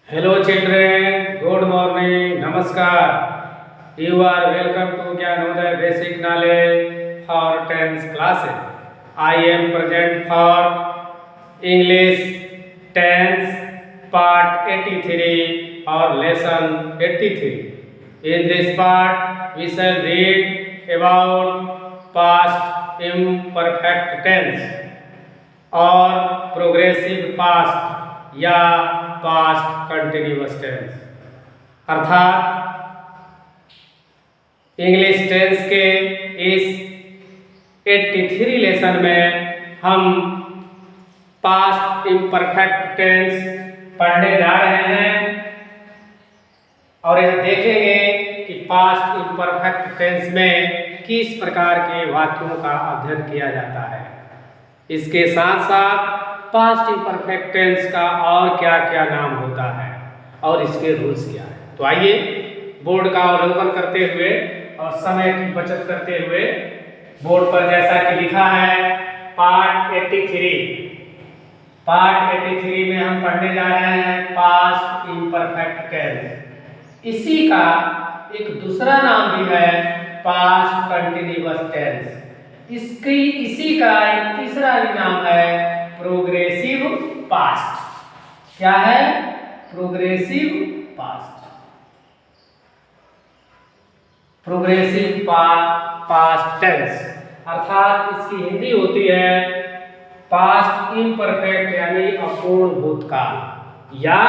Hello children, good morning, namaskar. You are welcome to Gyanodaya Basic Knowledge for 10th classes. I am present for English 10th part 83 or lesson 83. In this part, we shall read about past imperfect tense और progressive past या past continuous tense, अर्थात English tense के इस 83 lesson में हम past imperfect tense पढ़ने जा रहे हैं और यह देखेंगे कि पास्ट इम्परफेक्ट टेंस में किस प्रकार के वाक्यों का अध्ययन किया जाता है। इसके साथ साथ पास्ट इम्परफेक्ट टेंस का और क्या क्या नाम होता है और इसके रूल्स क्या है। तो आइए बोर्ड का अवलोकन करते हुए और समय की बचत करते हुए बोर्ड पर जैसा कि लिखा है पार्ट 83 में हम पढ़ने जा रहे हैं पास्ट इम्परफेक्ट टेंस। इसी का एक दूसरा नाम भी है पास्ट कंटिन्यूअस टेंस। इसी का एक तीसरा भी नाम है प्रोग्रेसिव पास्ट। क्या है? Progressive past. Progressive past tense अर्थात इसकी हिंदी होती है पास्ट इम्परफेक्ट यानी अपूर्ण भूतकाल या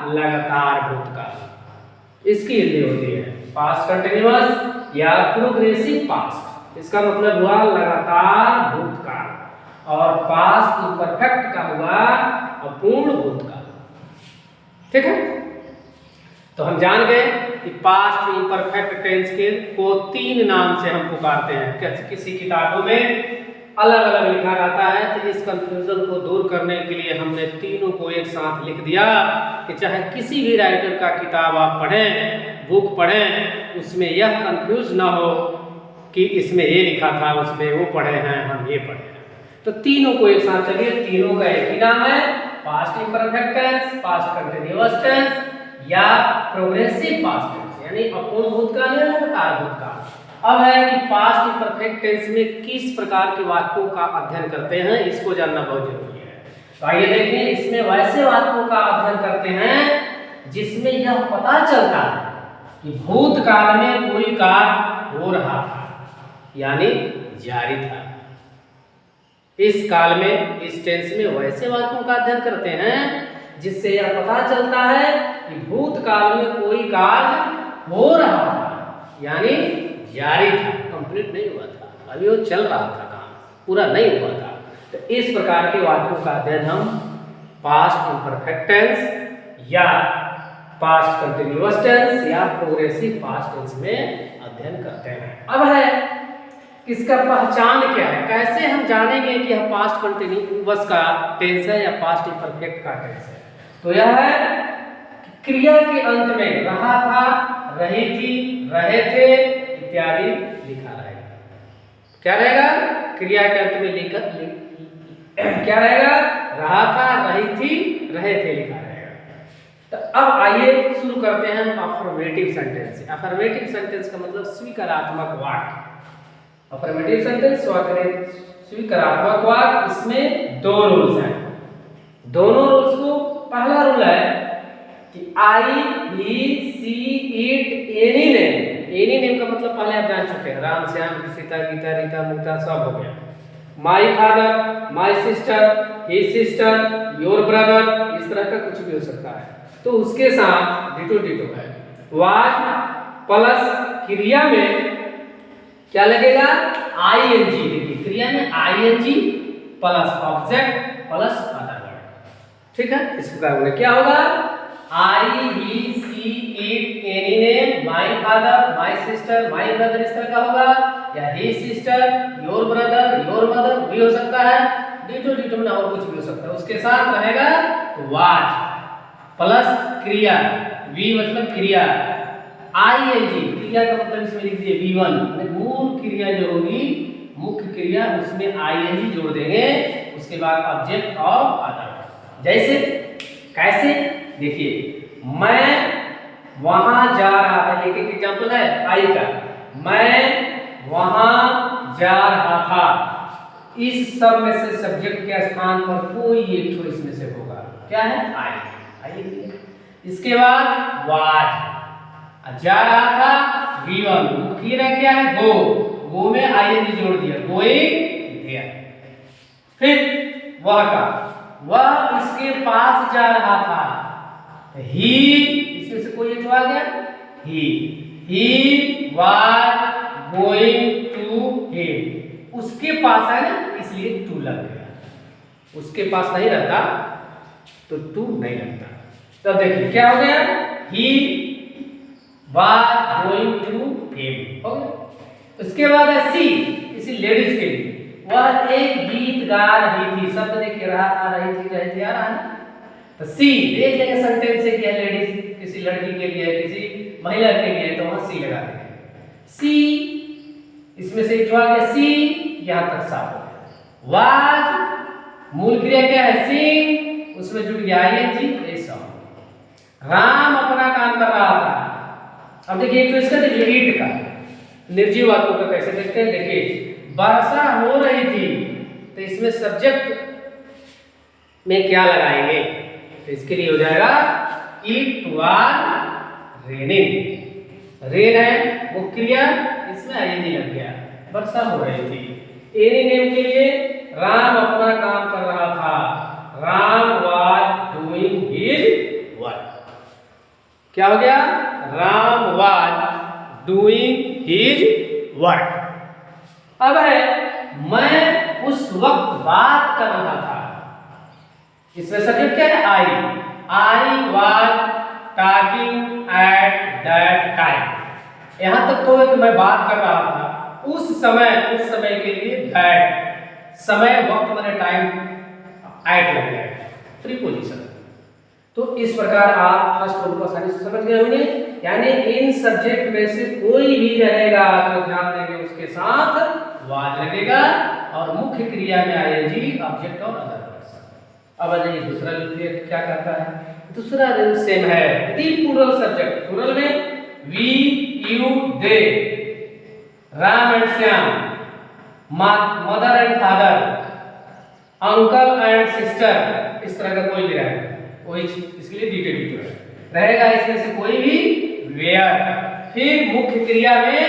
लगातार भूतकाल। इसकी हिंदी होती है पास्ट कंटिन्यूअस या प्रोग्रेसिव पास्ट। इसका मतलब हुआ लगातार भूतकाल और पास्ट इम्परफेक्ट का हुआ अपूर्ण भूतकाल। ठीक है, तो हम जान गए कि पास्ट इम्परफेक्ट टेंस के को 3 नाम से हम पुकारते हैं। किसी किताबों में अलग अलग लिखा रहता है, तो इस कंफ्यूजन को दूर करने के लिए हमने तीनों को एक साथ लिख दिया कि चाहे किसी भी राइटर का किताब आप पढ़ें, बुक पढ़ें, उसमें यह कंफ्यूज ना हो कि इसमें ये लिखा था, उसमें वो पढ़े हैं, हम ये पढ़े हैं। तो तीनों को एक साथ चलिए, तीनों का एक ही नाम है past imperfect tense, past continuous tense या प्रोग्रेसिव पास्ट टेंस यानी अपूर्ण भूतकाल या लगातार भूतकाल। अब है कि पास्ट इम्परफेक्ट टेंस में किस प्रकार के वाक्यों का अध्ययन करते हैं, इसको जानना बहुत जरूरी है। तो आइए देखिए, इसमें वैसे वाक्यों का अध्ययन करते हैं जिसमें यह पता चलता है कि भूतकाल में कोई कार्य हो रहा था यानी जारी था। इस काल में, इस टेंस में वैसे वाक्यों का अध्ययन करते हैं जिससे यह पता चलता है कि भूतकाल में कोई कार्य हो रहा था यानी जारी था, कंप्लीट नहीं हुआ था, अभी वो चल रहा था, काम पूरा नहीं हुआ था। तो इस प्रकार के वाक्यों का अध्ययन हम पास्ट इम्परफेक्ट टेंस या पास्ट कंटिन्यूअस टेंस या प्रोग्रेसिव पास्ट टेंस में अध्ययन करते हैं। अब है इसका पहचान क्या है, कैसे हम जानेंगे कि यह पास्ट कंटिन्यूअस का टेंस है या पास्ट इम्परफेक्ट का टेंस है। तो यह है क्रिया के अंत में रहा था, रही थी, रहे थे इत्यादि लिखा रहेगा। क्या रहेगा? क्रिया के अंत में क्या रहेगा? रहा था, रही थी, रहे थे लिखा रहेगा। तो अब आइए शुरू करते हैं अफर्मेटिव सेंटेंस से। अफर्मेटिव सेंटेंस का मतलब स्वीकारात्मक वाक्य। अफर्मेटिव सेंटेंस स्वीकारात्मक वाक्य, इसमें 2 रूल्स हैं। दोनों रूल्स को, पहला रूल है कि I, he, she, it, any name. Any name का मतलब पहले आप जान चुके हैं, राम, श्याम, सीता, गीता, रीता, मुक्ता सब हो गया। माई father, my sister, his sister, your brother, इस तरह का कुछ भी हो सकता है। तो उसके साथ डिटो है। वाज प्लस क्रिया में क्या लगेगा? आईएनजी। देखिए क्रिया में ING plus object plus other word. ठीक है, इस प्रकार में क्या होगा? I, he, she, it, any name, my father, my sister, my brother, इस तरह का होगा। या his sister, your brother, your mother भी हो सकता है। डिटो में और कुछ भी हो सकता है। उसके साथ रहेगा वाज प्लस क्रिया, वी मतलब क्रिया, आईएनजी क्रिया का मतलब इसमें लिख दीजिए V1, मूल क्रिया जो होगी, मुख्य क्रिया, उसमें आईएनजी जोड़ देंगे। उसके बाद ऑब्जेक्ट और अदर। जैसे कैसे? देखिए मैं वहां जा रहा था, एक एग्जाम्पल है आई का। मैं वहां जा रहा था, इस सब में से सब्जेक्ट के स्थान पर कोई एक तो इसमें से होगा, क्या है आई। इसके बाद वाज, जा रहा था V1, मुखिया क्या है गो में आईएनजी जोड़ दिया, गोइंग देयर। फिर वह इसके पास जा रहा था, ही इसमें से कोई एक आ गया, he was going to him, उसके पास है ना इसलिए टू लग गया, उसके पास नहीं रहता तो टू नहीं लगता। तब देखिए क्या हो गया, he was going to him हो गया। उसके बाद है सी, इसी लेडीज के लिए, वह एक गीत गा रही थी, शब्द देखिए रहा था, रही थी आ रहा है ना, तो सी देख लेंगे सेंटेंस से क्या लेडीज किसी लड़की के लिए है, किसी महिला के लिए, तो वहां सी लगा देंगे। सी इसमें से एक आ गया, सी यहां तक साफ हो गया। वाज मूल क्रिया क्या है सिंग, उसमें जुड़ गया आईएनजी, ऐसा। राम अपना काम कर रहा था। अब देखिए एक तो इसका देखिए ईट का निर्जीव वाक्यों का कैसे देखते हैं, देखिए वर्षा हो रही थी, तो इसमें सब्जेक्ट में क्या लगाएंगे, तो इसके लिए हो जाएगा इट वाज रेनिंग, रेन है मुख्य क्रिया, इसमें आईएनजी लग गया, वर्षा हो रही थी। एनी नेम के लिए राम अपना काम कर रहा था, Ram was doing his work, क्या हो गया, Ram was doing his work. अब है मैं उस वक्त बात कर रहा था, इसमें सब्जेक्ट क्या है I was talking at that time, यहां तक तो है कि मैं बात कर रहा था उस समय के लिए दैट समय वक्त मैंने टाइम एट लग गया प्रीपोजिशन। तो इस प्रकार आप फर्स्ट रूल को आसानी से समझ गए होंगे, यानी इन सब्जेक्ट में से कोई भी रहेगा तो ध्यान देंगे उसके साथ वाज लगेगा और मुख्य क्रिया में आईएनजी ऑब्जेक्ट और अदर पर्सन। अब आ जाइए दूसरा रूल क्या कहता है, दूसरा रूल सेम है, यदि प्लूरल सब्जेक्ट, प्लूरल में we you they, Ram and Shyam, mother and father, uncle and sister, इस तरह का कोई भी रहेगा, कोई इसके लिए डिटेल रहेगा, इसमें से कोई भी वेयर, फिर मुख्य क्रिया में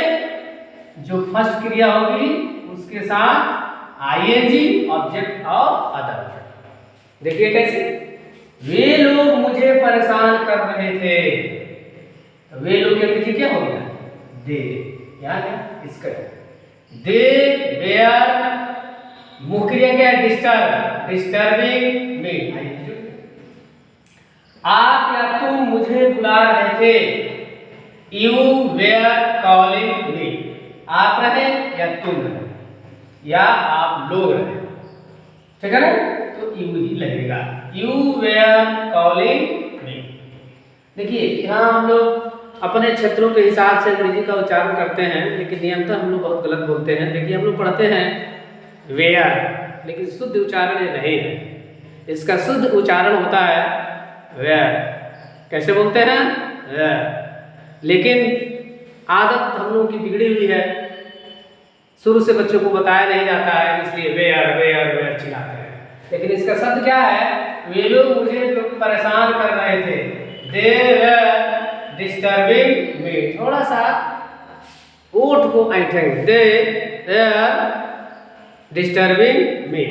जो फर्स्ट क्रिया होगी उसके साथ आईएनजी ऑब्जेक्ट और अदर। देखिए कैसे, वे लोग मुझे परेशान कर रहे थे, वे लोग के पीछे क्या हो गया, दे, यहाँ क्या इसका दे वेयर, मुख्य क्रिया क्या है डिस्टर्ब, डिस्टर्बिंग मी, आप या तुम मुझे बुला रहे थे, यू वेयर कॉलिंग मी, आप रहे या तुम रहे या आप लोग रहे, ठीक है ना, तो यू ही लगेगा, यू वेयर कॉलिंग मी। देखिए यहाँ हम लोग अपने क्षेत्रों के हिसाब से अंग्रेजी का उच्चारण करते हैं, लेकिन नियमतः हम लोग बहुत गलत बोलते हैं। देखिए हम लोग पढ़ते हैं वेयर, लेकिन शुद्ध उच्चारण ये नहीं है, इसका शुद्ध उच्चारण होता है वेयर, कैसे बोलते हैं वेयर, लेकिन आदत हम लोगों की बिगड़ी हुई है, शुरू से बच्चों को बताया नहीं जाता है, इसलिए वेयर वेयर वेयर चिल्लाते हैं, लेकिन इसका शब्द क्या है, वे लोग मुझे परेशान कर रहे थे, दे वेयर डिस्टर्बिंग मी, थोड़ा सा ओठ को ऐंठेंगे, दे वेयर डिस्टर्बिंग मी,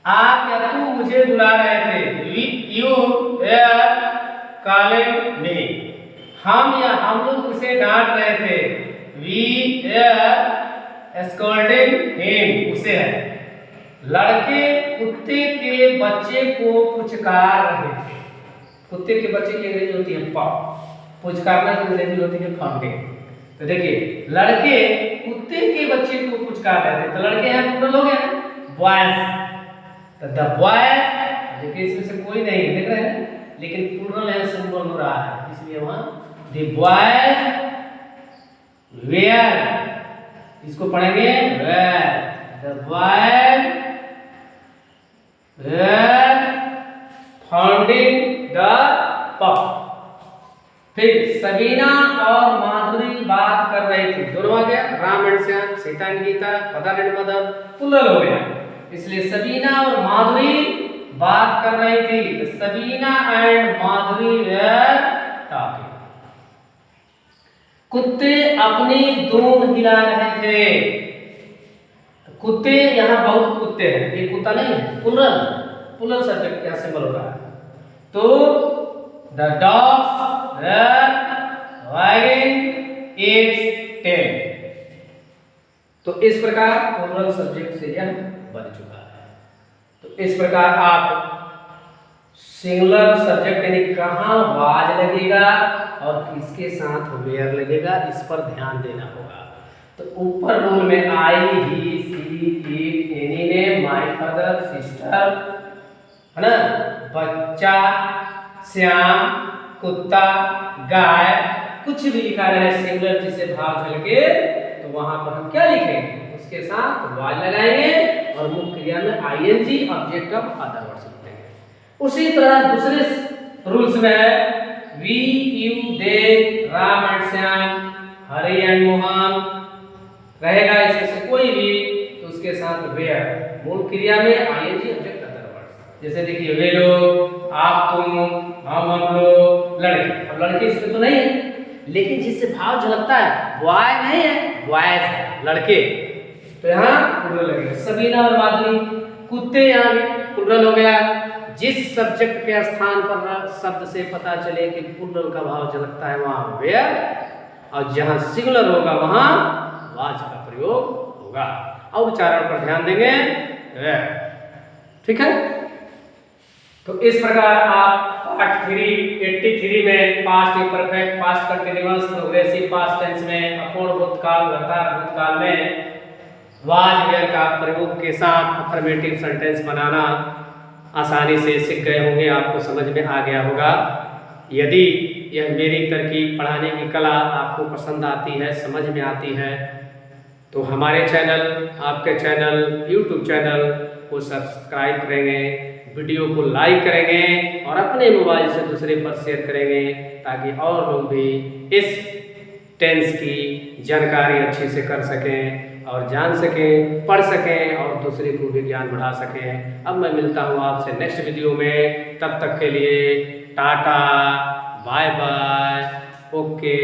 आप या तू मुझे बुला रहे थे, यू वेयर कॉलिंग मी, हम लोग उसे डांट रहे थे, वी वेयर स्कॉल्डिंग हिम, उसे है, लड़के कुत्ते के बच्चे को पुचकार रहे थे, कुत्ते के बच्चे की अंग्रेजी होती है पॉ, पुचकारना की अंग्रेजी होती है फाउंडिंग। तो देखिए लड़के कुत्ते के बच्चे को पुचकार रहे थे, तो लड़के हैं प्लूरल हो गया बॉयज, तो द बॉयज, देखिए इसमें से कोई नहीं है, देख रहे हैं, लेकिन प्लूरल है, सिंगुलर हो रहा है, इसलिए वहां द बॉयज वेयर, इसको पढ़ेंगे were, the boys were founding the pub. फिर सबीना और माधुरी बात कर रही थी, दोनों आ गया, Ram and Shyam, Sita and Gita, father and mother, plural हो गया। इसलिए सबीना और माधुरी बात कर रही थी। Sabina and Madhuri where talking. कुत्ते अपनी दूंद हिला रहे थे। कुत्ते, यहाँ बहुत कुत्ते हैं, एक कुत्ता नहीं है, प्लूरल, प्लूरल सब्जेक्ट क्या सिंबल हो रहा है। तो the dogs were wagging its tail। तो इस प्रकार प्लूरल सब्जेक्ट से यह बन चुका है। तो इस प्रकार आप सिंगुलर सब्जेक्ट यानी कहाँ वाज लगेगा और किसके साथ वेयर लगेगा, इस पर ध्यान देना होगा। तो ऊपर रूल में आई, ही, सी, इट, एनी ने, माय फादर, सिस्टर, है ना, बच्चा, श्याम, कुत्ता, गाय, कुछ भी लिखा रहे सिंगुलर जिसे भाव झलके, तो वहां पर हम क्या लिखेंगे, उसके साथ वाज लगाएंगे और मुख्य क्रिया में ING object of other words लिखेंगे। उसी तरह दूसरे रूल्स में है we, you, they, Ram and Shyam, Hari and Mohan रहेगा, इसमें से कोई भी, तो उसके साथ वेयर, मूल क्रिया में आईएनजी ऑब्जेक्ट अदर वर्ड्स। जैसे देखिए वे लोग, आप, तुम, हम लोग, लड़के। अब लड़के इसमें तो नहीं है, लेकिन जिससे भाव झलकता है, बॉय नहीं है, बॉयज है, लड़के, तो यहाँ प्लूरल लगेगा। सबीना और माधुरी, कुत्ते, यहाँ प्लूरल हो गया। जिस सब्जेक्ट के स्थान पर शब्द से पता चले कि प्लूरल का भाव झलकता है वहां वेयर, और जहां सिंगुलर होगा वहां वाज का प्रयोग होगा। और उच्चारण पर ध्यान देंगे, वेयर। ठीक है, तो इस प्रकार आप पार्ट 83 में past imperfect, past continuous, progressive past tense में, अपूर्ण भूतकाल, लगातार भूतकाल में वाज वेयर का प्रयोग के साथ अफर्मेटिव सेंटेंस बनाना आसानी से सीख गए होंगे, आपको समझ में आ गया होगा। यदि यह मेरी तरकीब पढ़ाने की कला आपको पसंद आती है, समझ में आती है, तो हमारे चैनल, आपके चैनल, YouTube चैनल को सब्सक्राइब करेंगे, वीडियो को लाइक करेंगे और अपने मोबाइल से दूसरे पर शेयर करेंगे, ताकि और लोग भी इस टेंस की जानकारी अच्छे से कर सकें और जान सकें, पढ़ सकें और दूसरे को भी ज्ञान बढ़ा सकें। अब मैं मिलता हूँ आपसे नेक्स्ट वीडियो में, तब तक के लिए टाटा, बाय बाय, ओके।